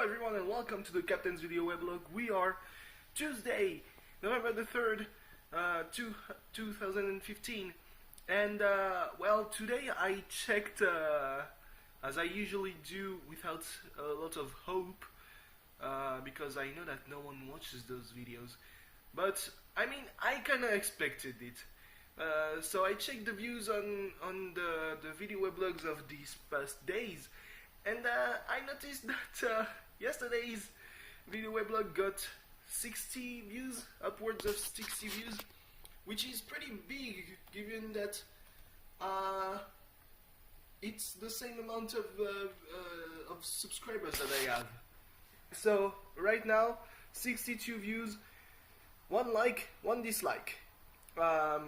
everyone and welcome to the Captain's Video Weblog. We are Tuesday, November the 3rd, 2015 and well, today I checked as I usually do without a lot of hope because I know that no one watches those videos, but I mean I kinda expected it. So I checked the views on the video weblogs of these past days, and I noticed that yesterday's video weblog got 60 views, upwards of 60 views, which is pretty big given that it's the same amount of subscribers that I have. So right now, 62 views, 1 like, 1 dislike. I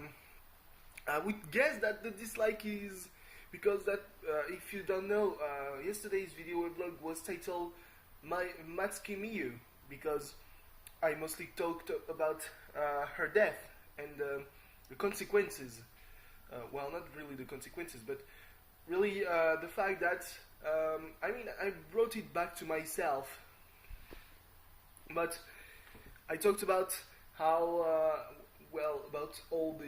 would guess that the dislike is because that, if you don't know, yesterday's video weblog was titled Matsuki Miyu, because I mostly talked about her death and the consequences. Well, not really the consequences, but really the fact that, I mean, I brought it back to myself, but I talked about how, well, about all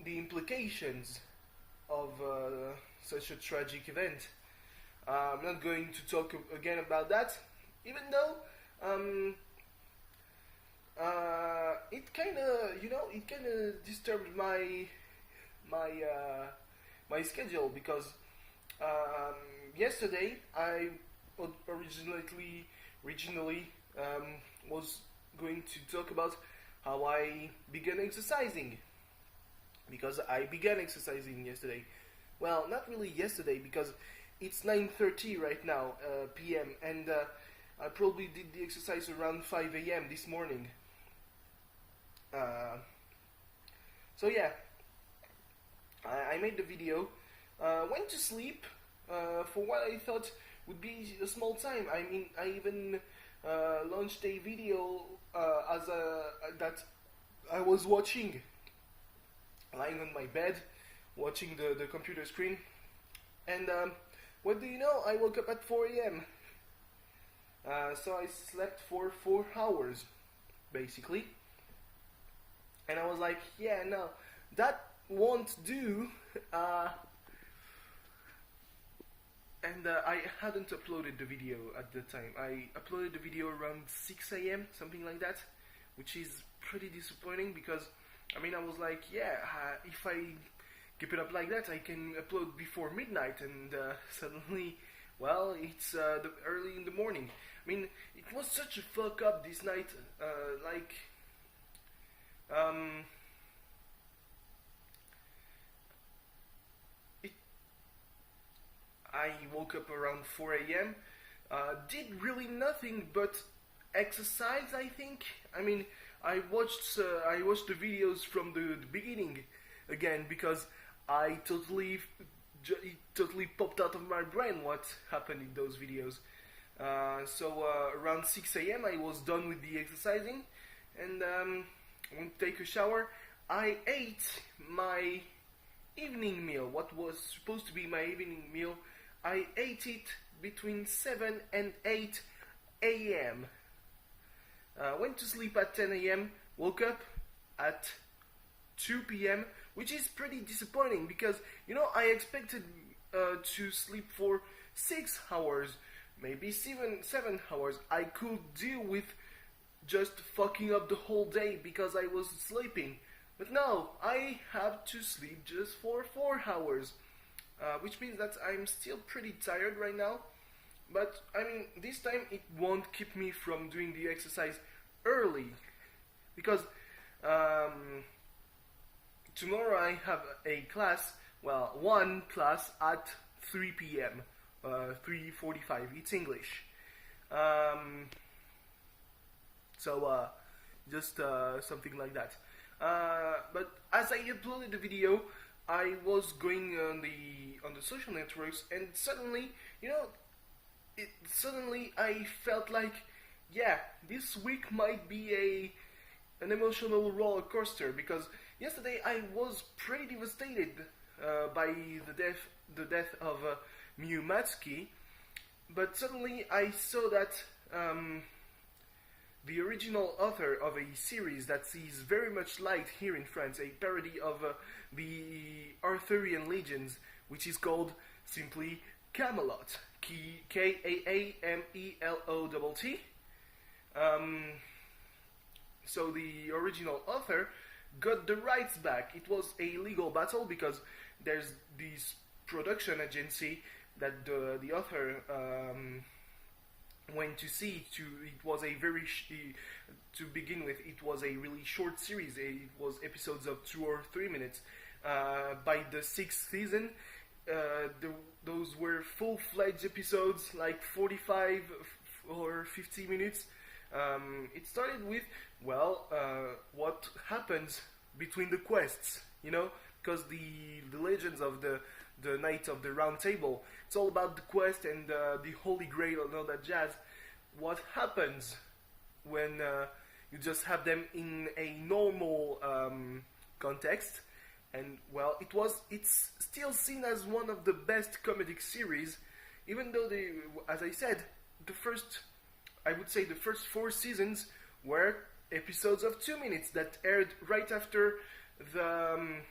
the implications of such a tragic event. I'm not going to talk again about that, even though it kind of, it kind of disturbed my schedule, because yesterday I originally was going to talk about how I began exercising. Because I began exercising yesterday. Well, not really yesterday, because it's 9:30 right now, p.m. and I probably did the exercise around 5 a.m. this morning. So yeah, I made the video, went to sleep for what I thought would be a small time. I mean, I even launched a video that I was watching, lying on my bed, watching the computer screen, and what do you know, I woke up at 4 a.m. So I slept for 4 hours, basically, and I was like, yeah, no, that won't do, and I hadn't uploaded the video at the time. I uploaded the video around 6 a.m., something like that, which is pretty disappointing, because I mean, I was like, yeah, if I keep it up like that, I can upload before midnight, and suddenly, well, it's early in the morning. I mean, it was such a fuck up this night, I woke up around 4 a.m., did really nothing but exercise, I think. I mean, I watched the videos from the beginning again, because it totally popped out of my brain what happened in those videos. So around 6 a.m. I was done with the exercising, and went to take a shower. I ate my evening meal, what was supposed to be my evening meal. I ate it between 7 and 8 a.m. Went to sleep at 10 a.m., woke up at 2 p.m., which is pretty disappointing, because, I expected to sleep for 6 hours, maybe 7 hours. I could deal with just fucking up the whole day because I was sleeping. But no, I have to sleep just for 4 hours, which means that I'm still pretty tired right now. But, I mean, this time it won't keep me from doing the exercise early, because tomorrow I have a class, well, 1 class at 3 p.m., 3:45, it's English. So, just something like that. But as I uploaded the video, I was going on the social networks, and suddenly, suddenly I felt like, yeah, this week might be an emotional roller coaster, because yesterday I was pretty devastated by the death of Miyu Matsuki, but suddenly I saw that the original author of a series that is very much liked here in France, a parody of the Arthurian legends, which is called simply Camelot. K-A-A-M-E-L-O-T-T. So the original author got the rights back. It was a legal battle because there's this production agency that the author went to see. It was a very to begin with. It was a really short series. It was episodes of 2 or 3 minutes. By the 6th season, those were full-fledged episodes, like 45 or 50 minutes. It started with, what happens between the quests, because the legends of the Knight of the Round Table, it's all about the quest and the Holy Grail and all that jazz. What happens when you just have them in a normal context? And it's still seen as one of the best comedic series, even though as I said, I would say the first 4 seasons were episodes of 2 minutes that aired right after the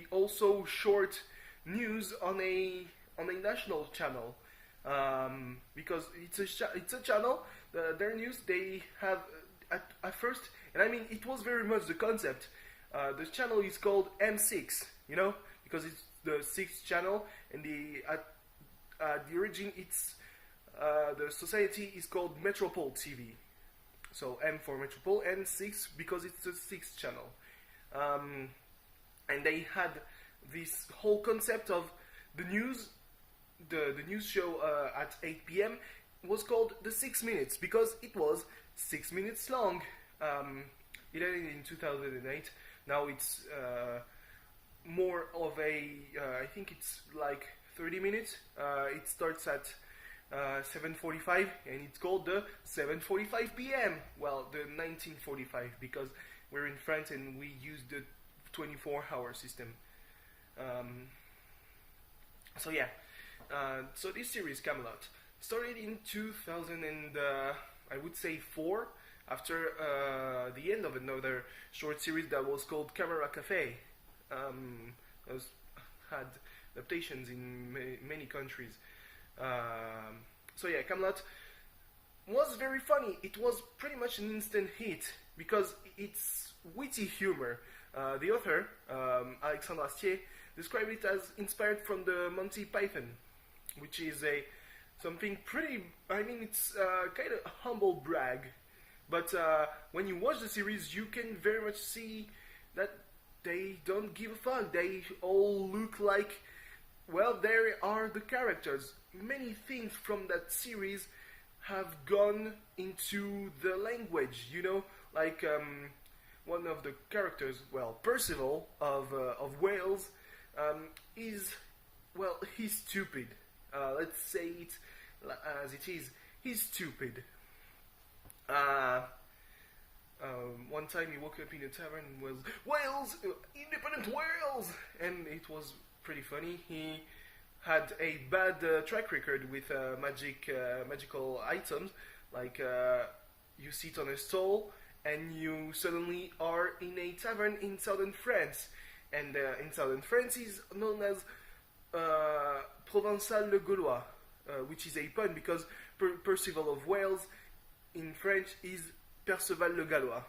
also short news on a national channel, because it's a channel. Their news they have at first, and I mean it was very much the concept. The channel is called M6, because it's the 6th channel, and the origin it's the society is called Metropole TV. So M for Metropole and 6 because it's the 6th channel. And they had this whole concept of the news. The news show at 8 p.m. was called the 6 minutes because it was 6 minutes long. It ended in 2008. Now it's more of I think it's like 30 minutes. It starts at 7:45 and it's called the 7:45 p.m. Well, the 1945 because we're in France and we use the 24-hour system. So this series Camelot started in 2000 and I would say 4 after the end of another short series that was called Camera Cafe. Had adaptations in many countries. Camelot was very funny. It was pretty much an instant hit because it's witty humor. The author, Alexandre Astier, described it as inspired from the Monty Python, which is something pretty. I mean, it's kind of a humble brag, but when you watch the series, you can very much see that they don't give a fuck. They all look like. Well, there are the characters. Many things from that series have gone into the language, like one of the characters, Percival of Wales, he's stupid. Let's say it as it is. He's stupid. One time he woke up in a tavern and was, Wales! Independent Wales! And it was pretty funny. He had a bad track record with magical items, like you sit on a stall and you suddenly are in a tavern in southern France, and in southern France is known as Provençal le Gaulois, which is a pun because Percival of Wales in French is Perceval le Gallois,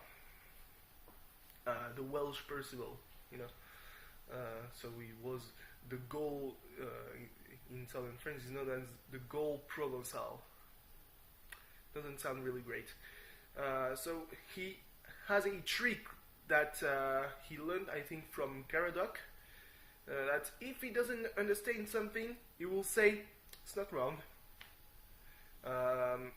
the Welsh Percival, so he was the Gaul in southern France is known as the Gaul Provençal. Doesn't sound really great. So he has a trick that he learned, I think, from Caradoc, that if he doesn't understand something, he will say, it's not wrong.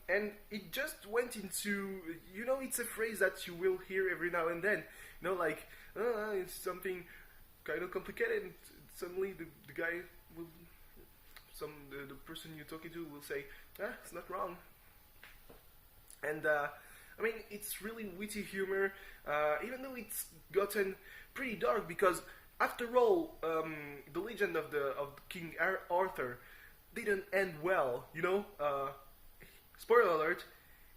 And it just went into, it's a phrase that you will hear every now and then. It's something kind of complicated. And suddenly the guy will, the person you're talking to will say, it's not wrong. And it's really witty humor, even though it's gotten pretty dark because, after all, the legend of King Arthur didn't end well, you know. Spoiler alert,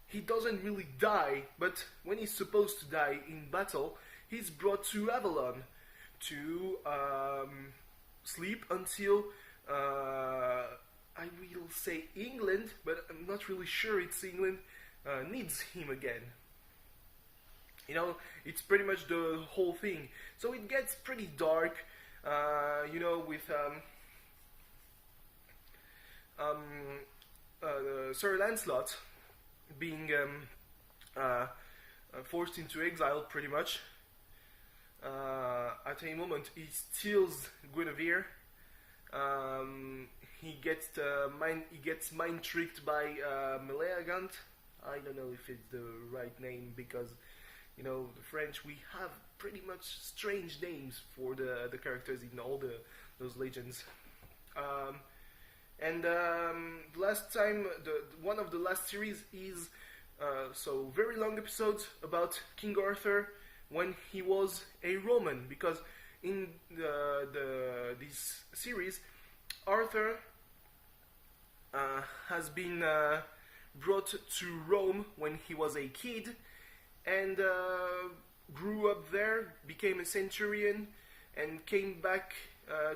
he doesn't really die, but when he's supposed to die in battle, he's brought to Avalon to sleep until I will say England, but I'm not really sure it's England, needs him again. You know, it's pretty much the whole thing. So it gets pretty dark, you know, with Sir Lancelot being forced into exile, pretty much. At any moment, he steals Guinevere. He gets mind tricked by Meleagant. I don't know if it's the right name because, you know, the French, we have pretty much strange names for the characters in all those legends. And last time, one of the last series is so very long episodes about King Arthur when he was a Roman, because in this series, Arthur has been brought to Rome when he was a kid and grew up there, became a centurion, and came back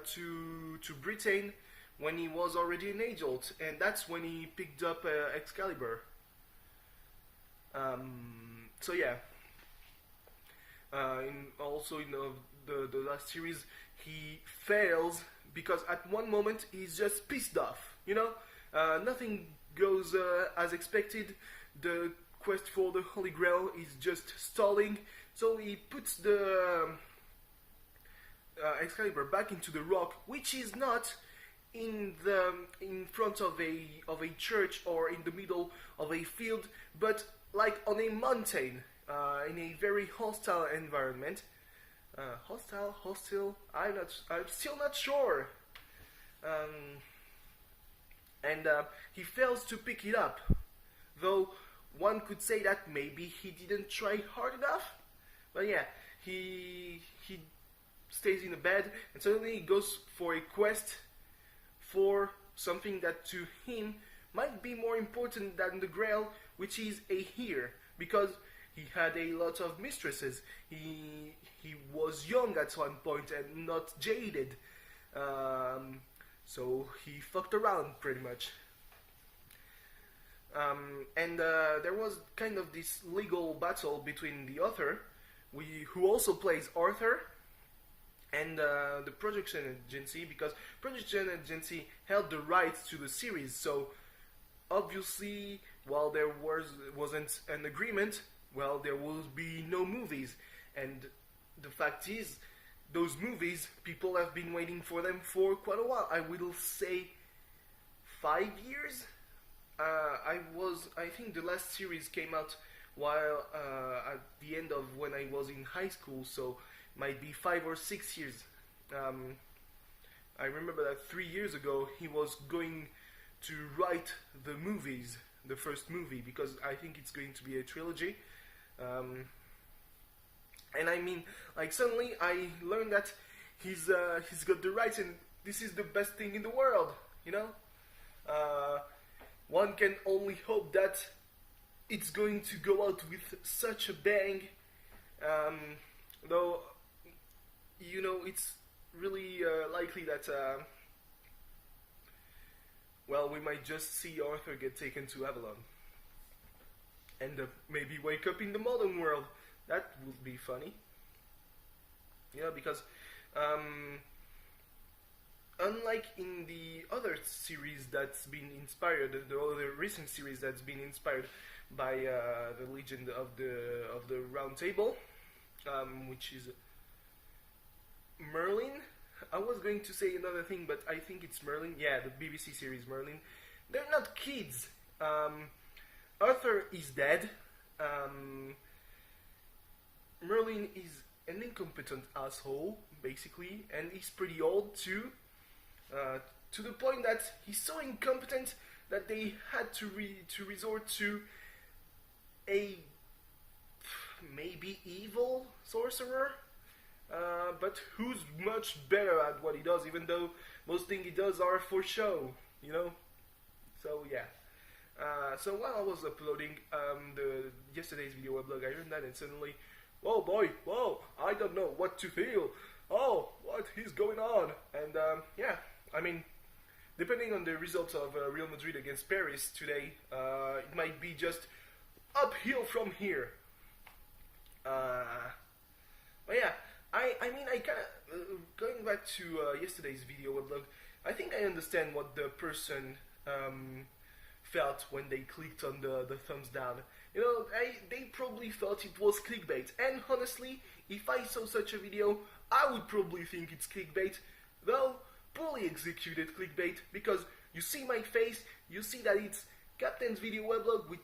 to Britain when he was already an adult, and that's when he picked up Excalibur. So yeah. Also in the last series, he fails because at one moment he's just pissed off. You know, nothing goes as expected. The quest for the Holy Grail is just stalling. So he puts the Excalibur back into the rock, which is not in front of a church or in the middle of a field, but like on a mountain. In a very hostile environment. Hostile. I'm still not sure. And he fails to pick it up. Though one could say that maybe he didn't try hard enough. But yeah, he stays in the bed and suddenly he goes for a quest for something that to him might be more important than the Grail, which is a heir, because he had a lot of mistresses. He was young at one point and not jaded. So he fucked around pretty much. And there was kind of this legal battle between the author, who also plays Arthur, and the production agency, because production agency held the rights to the series. So obviously, while there wasn't an agreement, well, there will be no movies. And the fact is, those movies, people have been waiting for them for quite a while. I will say 5 years. I think the last series came out while at the end of when I was in high school, so might be 5 or 6 years. I remember that 3 years ago he was going to write the movies, the first movie, because I think it's going to be a trilogy. And I mean, like, suddenly I learned that he's got the rights, and this is the best thing in the world, you know. One can only hope that it's going to go out with such a bang. Though, you know, it's really likely that well, we might just see Arthur get taken to Avalon and maybe wake up in the modern world. That would be funny. Yeah, because unlike in the other series that's been inspired, the other recent series that's been inspired by the Legend of the Round Table, which is Merlin. I was going to say another thing, but I think it's Merlin. Yeah, the BBC series Merlin. They're not kids. Arthur is dead. Merlin is an incompetent asshole, basically, and he's pretty old too. To the point that he's so incompetent that they had to resort to a maybe evil sorcerer, but who's much better at what he does, even though most things he does are for show. you know. So yeah. So while I was uploading the yesterday's video weblog, I heard that and suddenly, whoa boy, whoa, I don't know what to feel. Oh, what is going on? And yeah, I mean, depending on the results of Real Madrid against Paris today, it might be just uphill from here. But yeah, I mean, I kind of, going back to yesterday's video weblog, I think I understand what the person felt when they clicked on the thumbs down. You know, they probably thought it was clickbait. And honestly, if I saw such a video, I would probably think it's clickbait. Though, poorly executed clickbait, because you see my face, you see that it's Captain's video weblog, which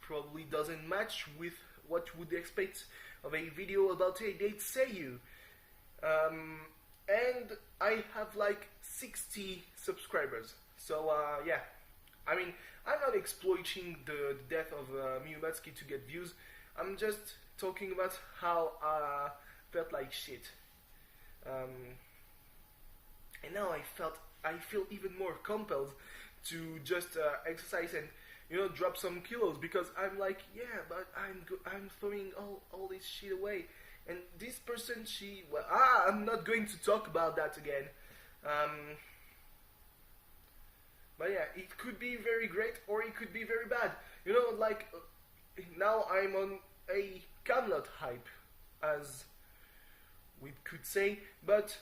probably doesn't match with what you would expect of a video about a date Seiyu. And I have like 60 subscribers. So yeah, I mean, I'm not exploiting the death of Miyumatsuki to get views. I'm just talking about how I felt like shit. And now I feel even more compelled to just exercise and, you know, drop some kilos, because I'm like, yeah, but I'm throwing all this shit away. And this person, I'm not going to talk about that again. But yeah, it could be very great or it could be very bad. You know, like, now I'm on a Camelot hype, as we could say. But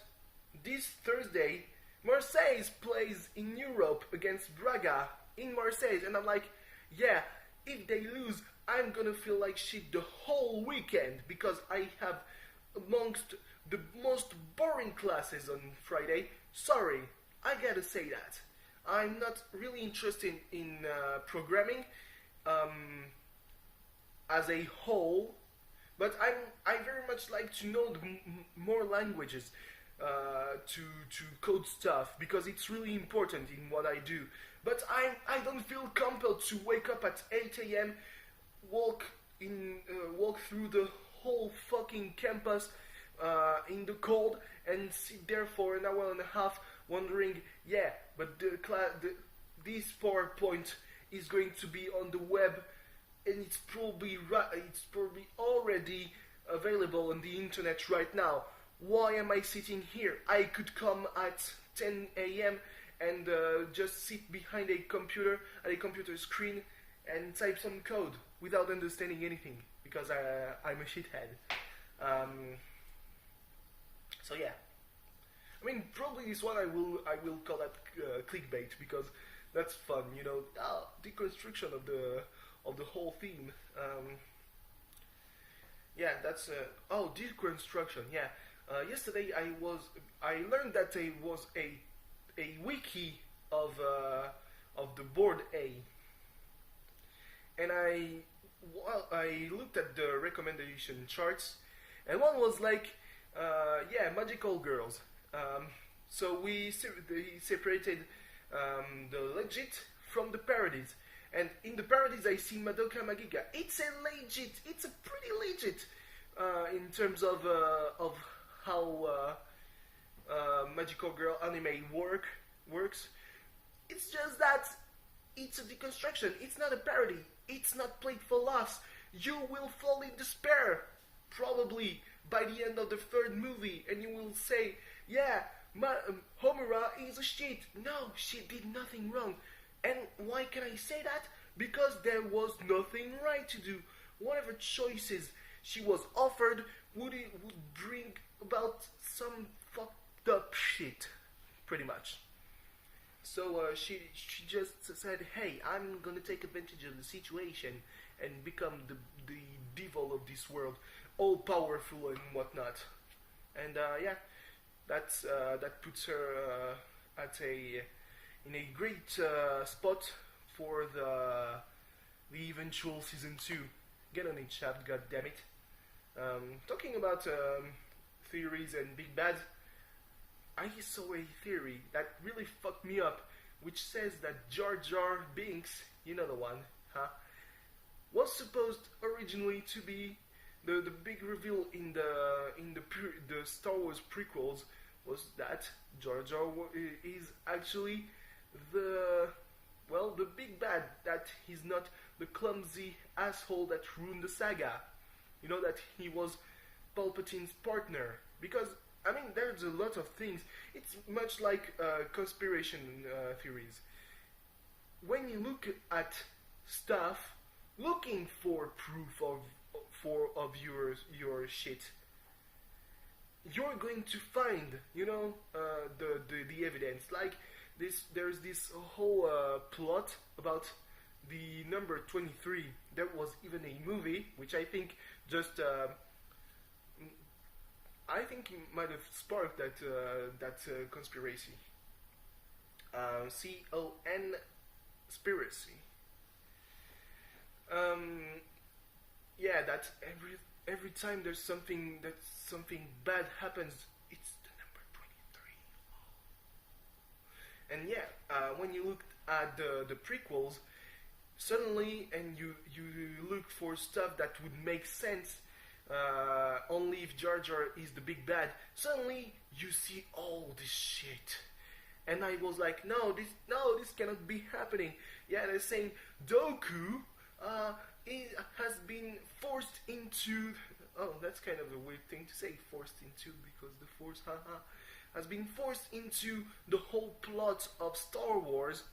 this Thursday, Marseille plays in Europe against Braga in Marseille. And I'm like, yeah, if they lose, I'm gonna feel like shit the whole weekend, because I have amongst the most boring classes on Friday. Sorry, I gotta say that. I'm not really interested in programming as a whole, but I very much like to know more languages to code stuff, because it's really important in what I do. But I don't feel compelled to wake up at 8 a.m., walk through the whole fucking campus in the cold and sit there for an hour and a half wondering, yeah, but this PowerPoint is going to be on the web, and it's probably already available on the internet right now. Why am I sitting here? I could come at 10 a.m. and just sit behind a computer at a computer screen and type some code without understanding anything, because I'm a shithead. So yeah, I mean, probably this one I will call that clickbait, because that's fun, you know. Deconstruction of the whole theme. Yeah, that's deconstruction. Yeah. Yesterday I learned that there was a wiki of the board A, and I looked at the recommendation charts, and one was like, yeah, magical girls. So they separated the legit from the parodies, and in the parodies I see Madoka Magica. It's a pretty legit in terms of how magical girl anime works. It's just that it's a deconstruction. It's not a parody. It's not played for laughs. You will fall in despair, probably by the end of the third movie, and you will say, yeah, Homura is a shit. No, she did nothing wrong. And why can I say that? Because there was nothing right to do. Whatever choices she was offered would bring about some fucked up shit, pretty much. So she just said, hey, I'm gonna take advantage of the situation and become the devil of this world, all powerful and whatnot. And yeah, that puts her in a great spot for the eventual season 2. Get on it, chat, goddammit. Talking about theories and big bads, I saw a theory that really fucked me up, which says that Jar Jar Binks, you know the one, huh, was supposed originally to be the big reveal in the Star Wars prequels, was that Jar Jar is actually the the big bad, that he's not the clumsy asshole that ruined the saga. You know, that he was Palpatine's partner. Because, I mean, there's a lot of things. It's much like conspiracy theories. When you look at stuff, looking for proof of your shit, you're going to find, you know, the evidence. Like there's this whole plot about the number 23. There was even a movie, which I think just I think it might have sparked that conspiracy. CON conspiracy. Yeah, that every time there's something bad happens, it's the number 23. And yeah, when you look at the prequels, suddenly, and you look for stuff that would make sense, only if Jar Jar is the big bad, suddenly you see all this shit. And I was like, no, this cannot be happening. Yeah, they're saying Dooku has been forced into. Oh, that's kind of a weird thing to say, forced into, because the Force, has been forced into the whole plot of Star Wars,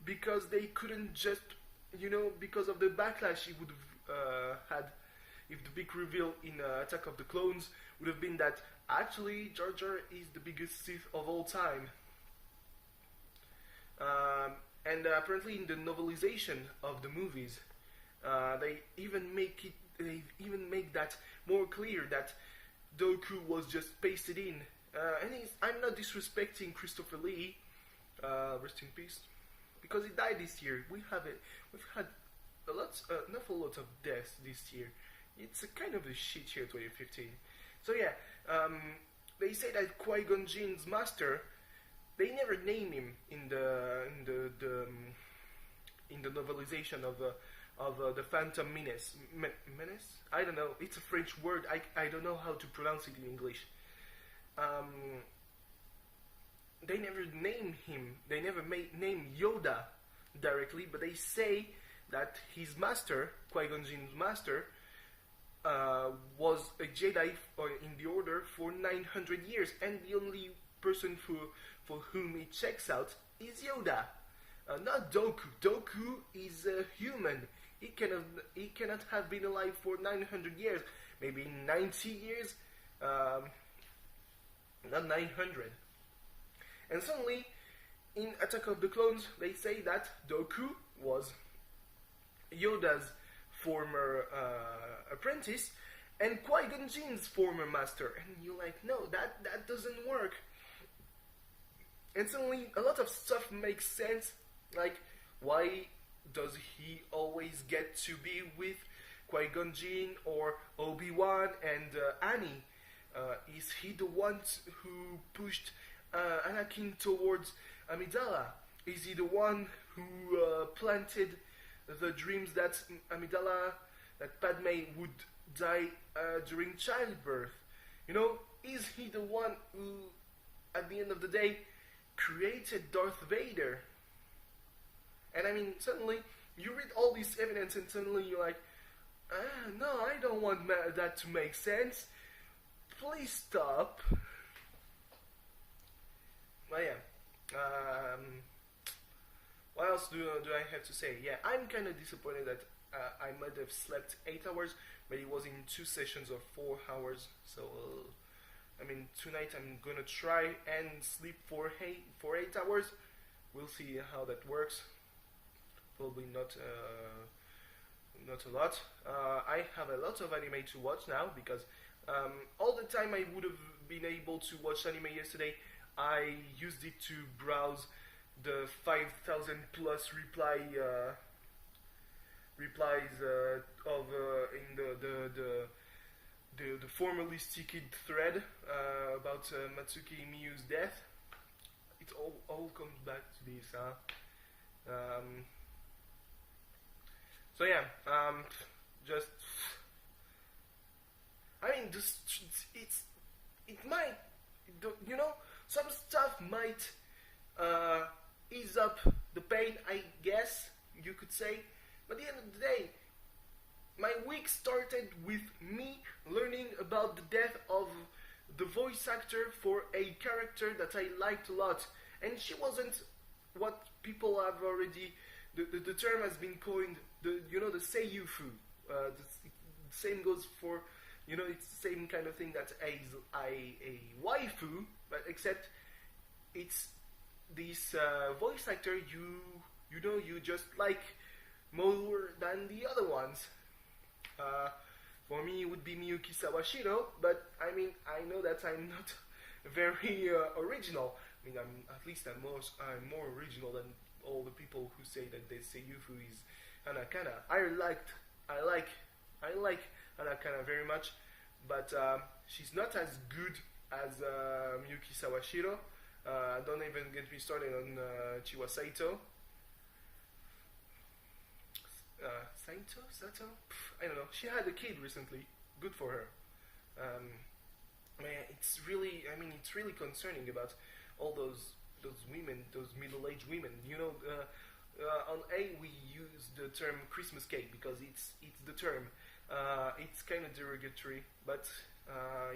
because they couldn't just, you know, because of the backlash he would have had if the big reveal in Attack of the Clones would have been that actually Jar Jar is the biggest Sith of all time. And apparently in the novelization of the movies, they even make that more clear, that Dooku was just pasted in. And I'm not disrespecting Christopher Lee, rest in peace, because he died this year. We've had an awful lot of deaths this year. It's a kind of a shit year, 2015. So yeah, they say that Qui-Gon Jinn's master, they never name him in the novelization of the Phantom Menace. Menace? I don't know. It's a French word. I don't know how to pronounce it in English. They never name him. They never name Yoda directly, but they say that his master, Qui-Gon Jinn's master, was a Jedi in the Order for 900 years, and the only person for whom it checks out is Yoda, not Dooku. Dooku is a human. He cannot have been alive for 900 years, maybe 90 years, not 900. And suddenly, in Attack of the Clones, they say that Dooku was Yoda's former apprentice and Qui-Gon Jinn's former master. And you're like, no, that doesn't work. And suddenly, a lot of stuff makes sense. Like, why does he always get to be with Qui-Gon Jinn or Obi-Wan and Annie? Is he the one who pushed Anakin towards Amidala? Is he the one who planted the dreams that that Padme would die during childbirth? You know, is he the one who, at the end of the day, created Darth Vader? And I mean, suddenly you read all this evidence, and suddenly you're like, no, I don't want that to make sense. Please stop. But yeah, what else do I have to say? Yeah, I'm kind of disappointed that I might have slept 8 hours, but it was in 2 sessions of 4 hours. So, I mean, tonight I'm gonna try and sleep for 8 hours. We'll see how that works. Probably not a lot. I have a lot of anime to watch now, because all the time I would have been able to watch anime yesterday, I used it to browse the 5,000 plus replies of in the formerly sticky thread about Matsuki Miyu's death. It all comes back to this, so yeah, just, I mean, it might, you know, some stuff might ease up the pain, I guess you could say. But at the end of the day, my week started with me learning about the death of the voice actor for a character that I liked a lot. And she wasn't what people have already, the term has been coined, the seiyufu. The same goes for, it's the same kind of thing that a waifu, but except it's this voice actor you just like more than the other ones. For me, it would be Miyuki Sawashiro, but I mean, I know that I'm not very original. I mean, I'm more original than all the people who say that they say Yufu is Hanakana. I like Hanakana very much, but she's not as good as Miyuki Sawashiro. Don't even get me started on Chiwa Saito. Sato? I don't know. She had a kid recently. Good for her. Man, it's really concerning about all those women, those middle-aged women. On A we use the term Christmas cake because it's the term. It's kind of derogatory, but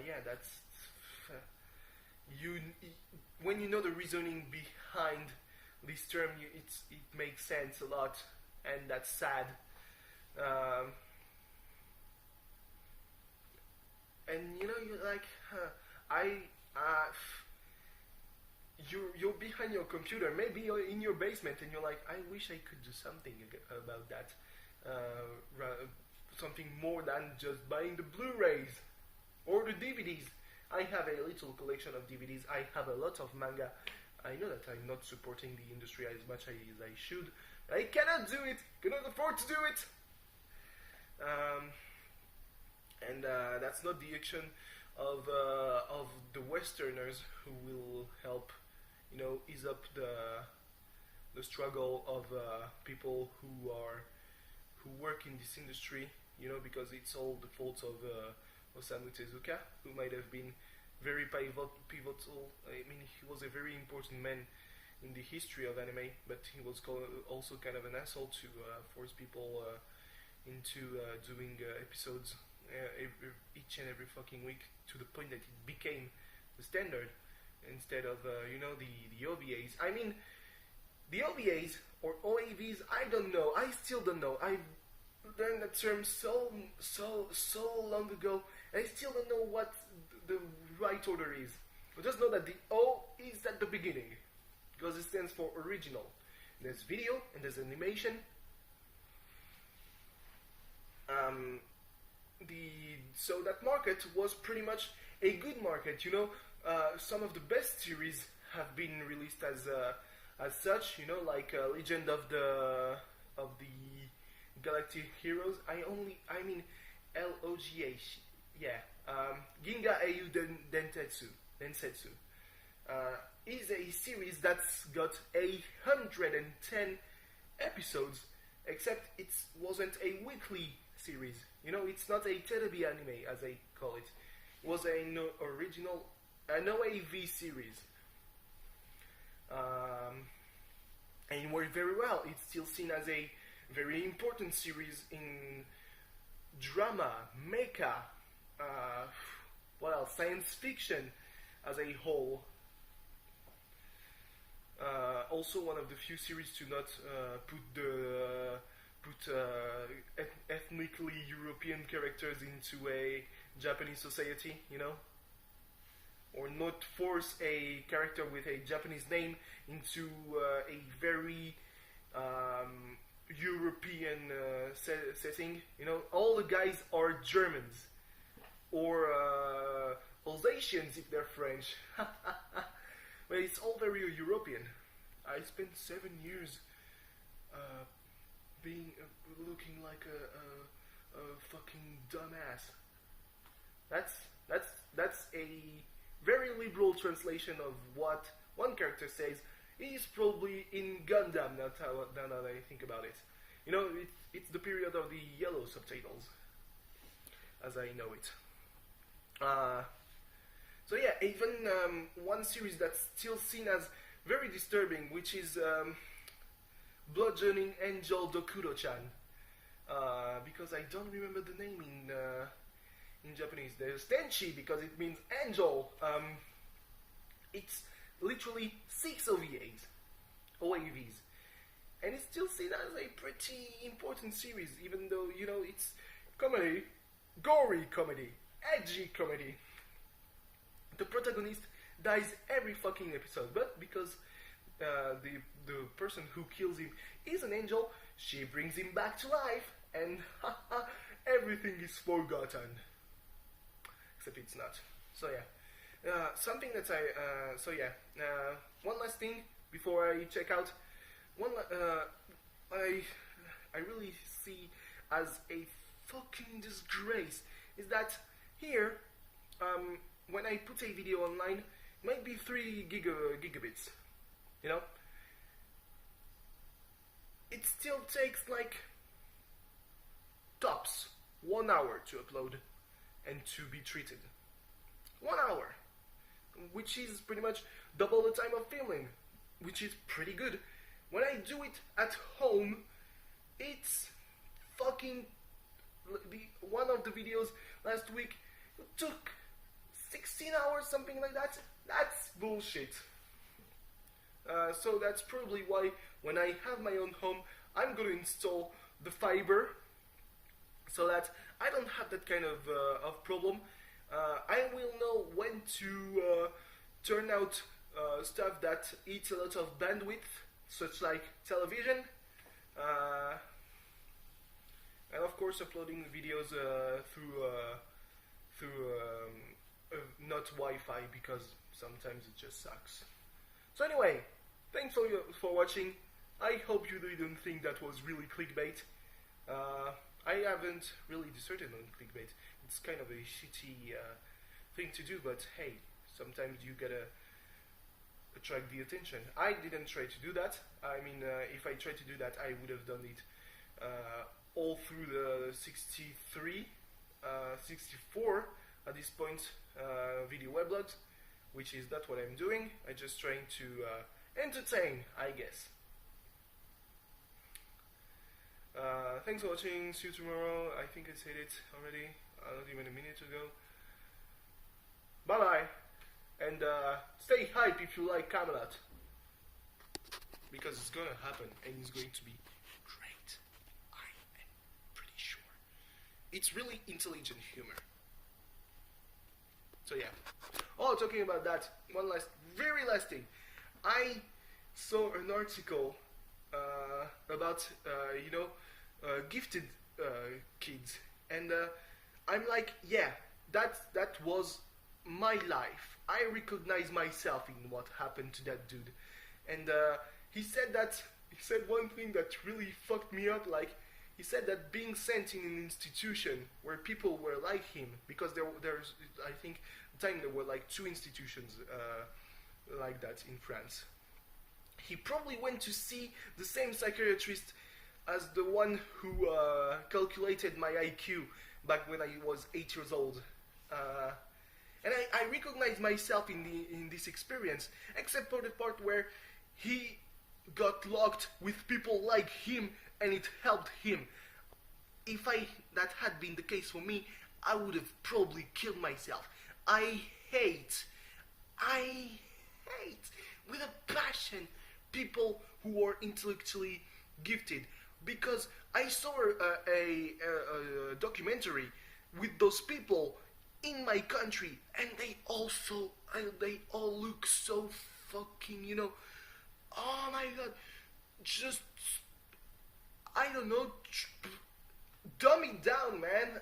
yeah, that's when you know the reasoning behind this term, it makes sense a lot, and that's sad. And you're like, you're behind your computer, maybe you're in your basement, and you're like, I wish I could do something about that, something more than just buying the Blu-rays or the DVDs. I have a little collection of DVDs. I have a lot of manga. I know that I'm not supporting the industry as much as I should. I cannot do it. Cannot afford to do it. And that's not the action of the Westerners who will help, ease up the struggle of people who work in this industry. Because it's all the fault of Osamu Tezuka, who might have been very pivotal. I mean, he was a very important man in the history of anime, but he was also kind of an asshole to force people into doing episodes each and every fucking week, to the point that it became the standard instead of the OVAs. I mean, the OVAs or OAVs, I don't know. I still don't know. I learned that term so long ago, and I still don't know what the right order is. I just know that the O is at the beginning because it stands for original. There's video and there's animation. So that market was pretty much a good market. Some of the best series have been released as such. Like Legend of the Galactic Heroes. I mean LOGA. Yeah. Ginga Eiyu Densetsu is a series that's got 110 episodes, except it wasn't a weekly series. It's not a telebi anime, as I call it. It was an original, an OAV series. And it worked very well. It's still seen as a very important series in drama, mecha, science fiction as a whole. Also one of the few series to not put ethnically European characters into a Japanese society, or not force a character with a Japanese name into a very European setting. All the guys are Germans or Alsatians if they're French. But it's all very European. I spent 7 years looking like a fucking dumbass. That's a very liberal translation of what one character says. He's probably in Gundam now that I think about it. It's the period of the yellow subtitles, as I know it. So yeah, even one series that's still seen as very disturbing, which is Bludgeoning Angel Dokudo-chan. Because I don't remember the name in Japanese. There's Tenchi because it means angel. It's literally 6 OAVs. And it's still seen as a pretty important series, even though, you know, it's comedy, gory comedy, edgy comedy. The protagonist dies every fucking episode, but because the person who kills him is an angel, she brings him back to life, and everything is forgotten. Except it's not. So yeah. Something that one last thing before I check out. I really see as a fucking disgrace is that here, when I put a video online, it might be 3 gigabits, you know? It still takes like tops 1 hour to upload and to be treated. 1 hour, which is pretty much double the time of filming, which is pretty good. When I do it at home, it's fucking... One of the videos last week took 16 hours, something like that. That's bullshit. So that's probably why when I have my own home, I'm going to install the fiber so that I don't have that kind of problem. I will know when to turn out stuff that eats a lot of bandwidth, such like television, and of course uploading videos through not Wi-Fi, because sometimes it just sucks. So anyway, thanks for watching. I hope you didn't think that was really clickbait. I haven't really decided on clickbait. It's kind of a shitty thing to do, but hey, sometimes you gotta attract the attention. I didn't try to do that. I mean, if I tried to do that, I would have done it all through the 63, 64 at this point video weblogs, which is not what I'm doing. I'm just trying to entertain, I guess. Thanks for watching. See you tomorrow. I think I said it already, not even a minute ago. Bye bye. And stay hype if you like Camelot, because it's gonna happen and it's going to be great. I am pretty sure. It's really intelligent humor. So yeah. Oh, talking about that, very last thing. I saw an article about gifted kids, and I'm like, yeah, that was my life. I recognize myself in what happened to that dude. And he said one thing that really fucked me up. Like, he said that being sent in an institution where people were like him, because there's I think at the time there were like 2 institutions like that in France. He probably went to see the same psychiatrist as the one who calculated my IQ back when I was 8 years old. And I recognize myself in this experience, except for the part where he got locked with people like him and it helped him. If that had been the case for me, I would have probably killed myself. I hate with a passion people who are intellectually gifted, because I saw a documentary with those people in my country, and they all look so fucking, you know, oh my god, just, I don't know, dumb it down, man.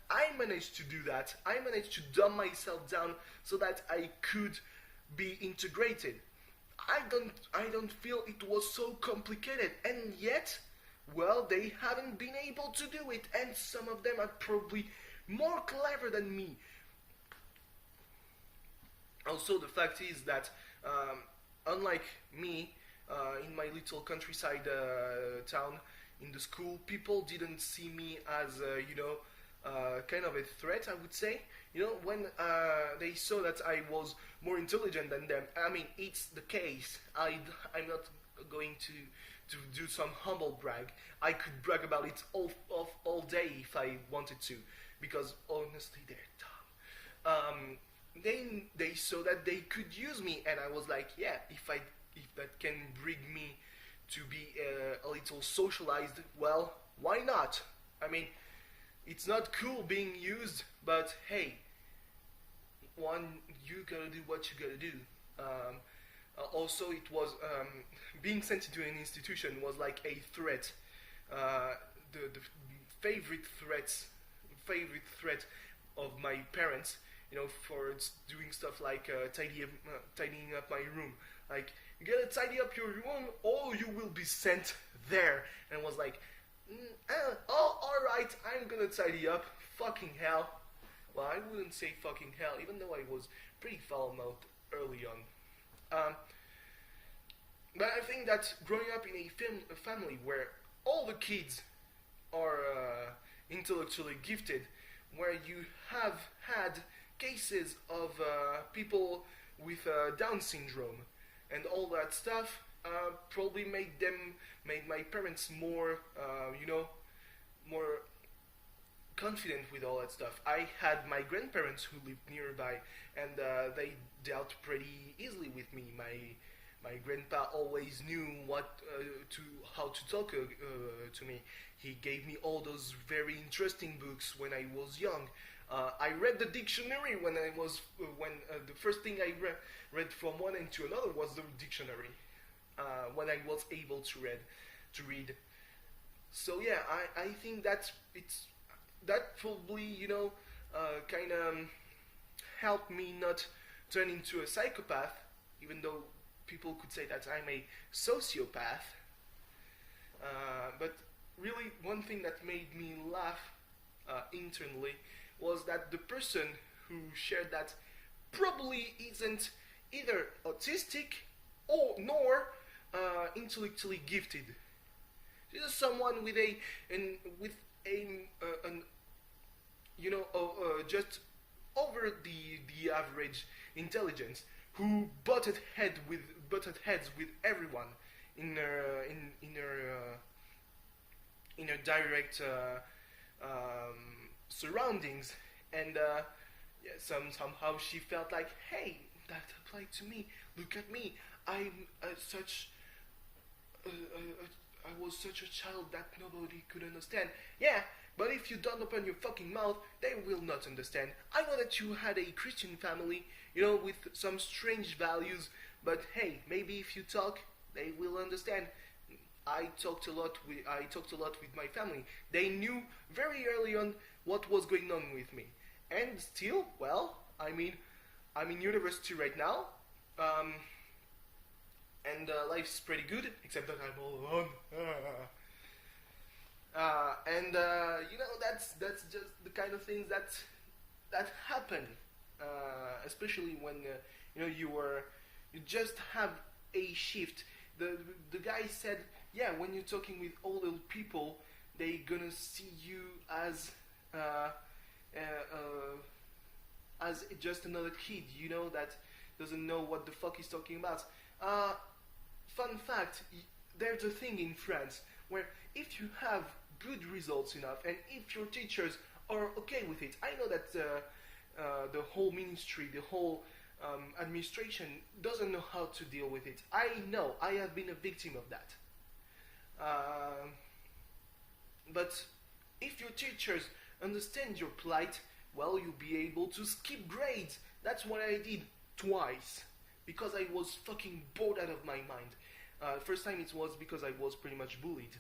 I managed to do that. I managed to dumb myself down so that I could be integrated. I don't feel it was so complicated, and yet, well, they haven't been able to do it, and some of them are probably more clever than me. Also, the fact is that, unlike me, in my little countryside town, in the school, people didn't see me as, kind of a threat, I would say. You know, when they saw that I was more intelligent than them, I mean, it's the case. I'm not going to do some humble brag. I could brag about it all day if I wanted to, because honestly, they're dumb. They saw that they could use me, and I was like, yeah, if that can bring me to be a little socialized, well, why not? I mean, it's not cool being used, but hey, you gotta do what you gotta do. Also, it was being sent into an institution was like a threat. The favorite threat of my parents, you know, for doing stuff like tidying up my room. Like, you gotta tidy up your room, or you will be sent there. And I was like, oh, all right, I'm gonna tidy up. Fucking hell. Well, I wouldn't say fucking hell, even though I was pretty foul-mouthed early on. But I think that growing up in a family where all the kids are intellectually gifted, where you have had cases of people with Down syndrome and all that stuff, probably made my parents more, more confident with all that stuff. I had my grandparents who lived nearby, and they dealt pretty easily with me. My grandpa always knew how to talk to me. He gave me all those very interesting books when I was young. I read the dictionary when the first thing I read from one end to another was the dictionary. When I was able to read. So yeah, I think that that probably kind of helped me not turn into a psychopath, even though people could say that I'm a sociopath. But really, one thing that made me laugh internally was that the person who shared that probably isn't either autistic nor intellectually gifted. This is someone with just over the average intelligence, who butted heads with everyone in her direct surroundings, and somehow she felt like, hey, that applied to me. Look at me. I was such a child that nobody could understand. Yeah, but if you don't open your fucking mouth, they will not understand. I know that you had a Christian family, with some strange values, but hey, maybe if you talk, they will understand. I talked a lot with my family. They knew very early on what was going on with me, and still, well, I'm in university right now, and life's pretty good, except that I'm all alone. That's just the kind of things that happen, especially when you just have a shift. The guy said, yeah, when you're talking with older people, they gonna see you as just another kid, that doesn't know what the fuck he's talking about. Fun fact, there's a thing in France where if you have good results enough, and if your teachers are okay with it, I know that the whole ministry, the whole administration doesn't know how to deal with it. I know, I have been a victim of that. But if your teachers understand your plight, well, you'll be able to skip grades. That's what I did twice, because I was fucking bored out of my mind. First time it was because I was pretty much bullied.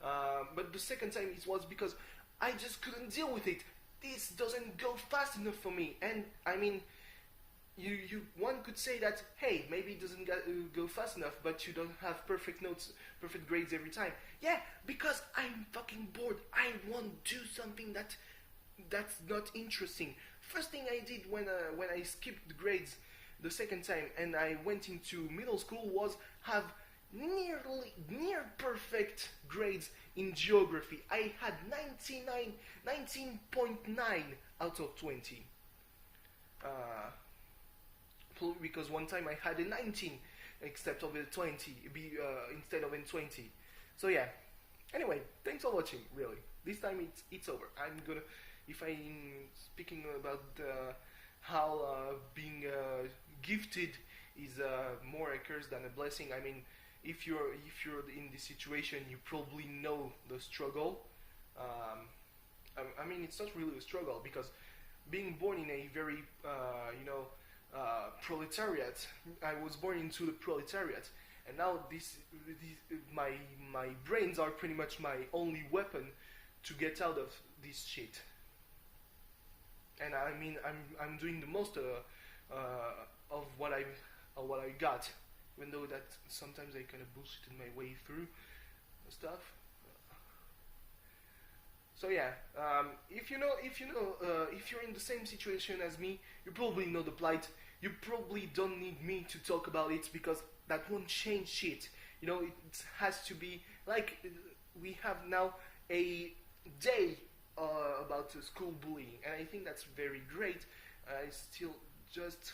But the second time it was because I just couldn't deal with it. This doesn't go fast enough for me. And I mean, one could say that, hey, maybe it doesn't go fast enough, but you don't have perfect notes, perfect grades every time. Yeah, because I'm fucking bored. I want to do something that's not interesting. First thing I did when I skipped the grades the second time and I went into middle school was have near perfect grades in geography. I had 19.9 out of 20. Because one time I had a 19 instead of a 20, instead of a 20. So yeah. Anyway, thanks for watching. Really, this time it's over. I'm gonna, if I'm speaking about how being gifted is more a curse than a blessing. I mean, if you're in this situation, you probably know the struggle. I mean, it's not really a struggle because being born in a very proletariat. I was born into the proletariat, and now my brains are pretty much my only weapon to get out of this shit. And I mean, I'm doing the most of what I got, even though that sometimes I kind of bullshitted my way through stuff. So yeah, if you're in the same situation as me, you probably know the plight. You probably don't need me to talk about it because that won't change shit. You know, it has to be like we have now a day about school bullying, and I think that's very great. I still just,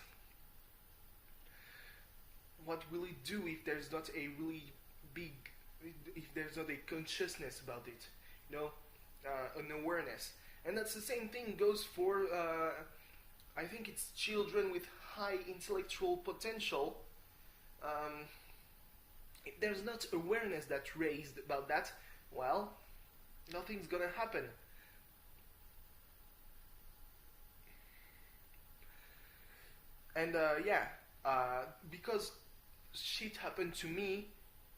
what will it do if there's not a really big, if there's not a consciousness about it, you know, an awareness. And that's the same thing goes for I think it's children with high intellectual potential. If there's not awareness that's raised about that, well, nothing's gonna happen. And because shit happened to me,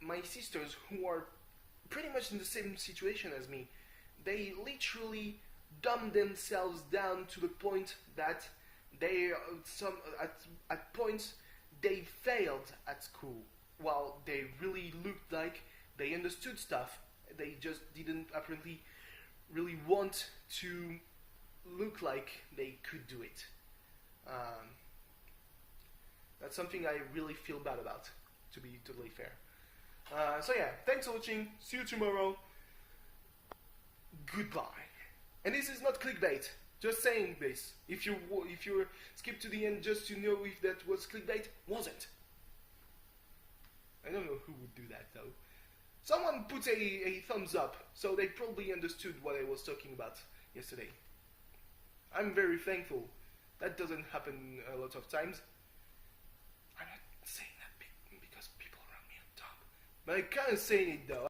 my sisters, who are pretty much in the same situation as me, they literally dumbed themselves down to the point that they at points they failed at school, while they really looked like they understood stuff. They just didn't apparently really want to look like they could do it. That's something I really feel bad about, to be totally fair. So yeah, thanks for watching. See you tomorrow. Goodbye. And this is not clickbait. Just saying this. If you skip to the end just to know if that was clickbait, wasn't. I don't know who would do that though. Someone put a thumbs up, so they probably understood what I was talking about yesterday. I'm very thankful. That doesn't happen a lot of times. I'm not saying that because people around me are dumb. But I'm kind of saying it though.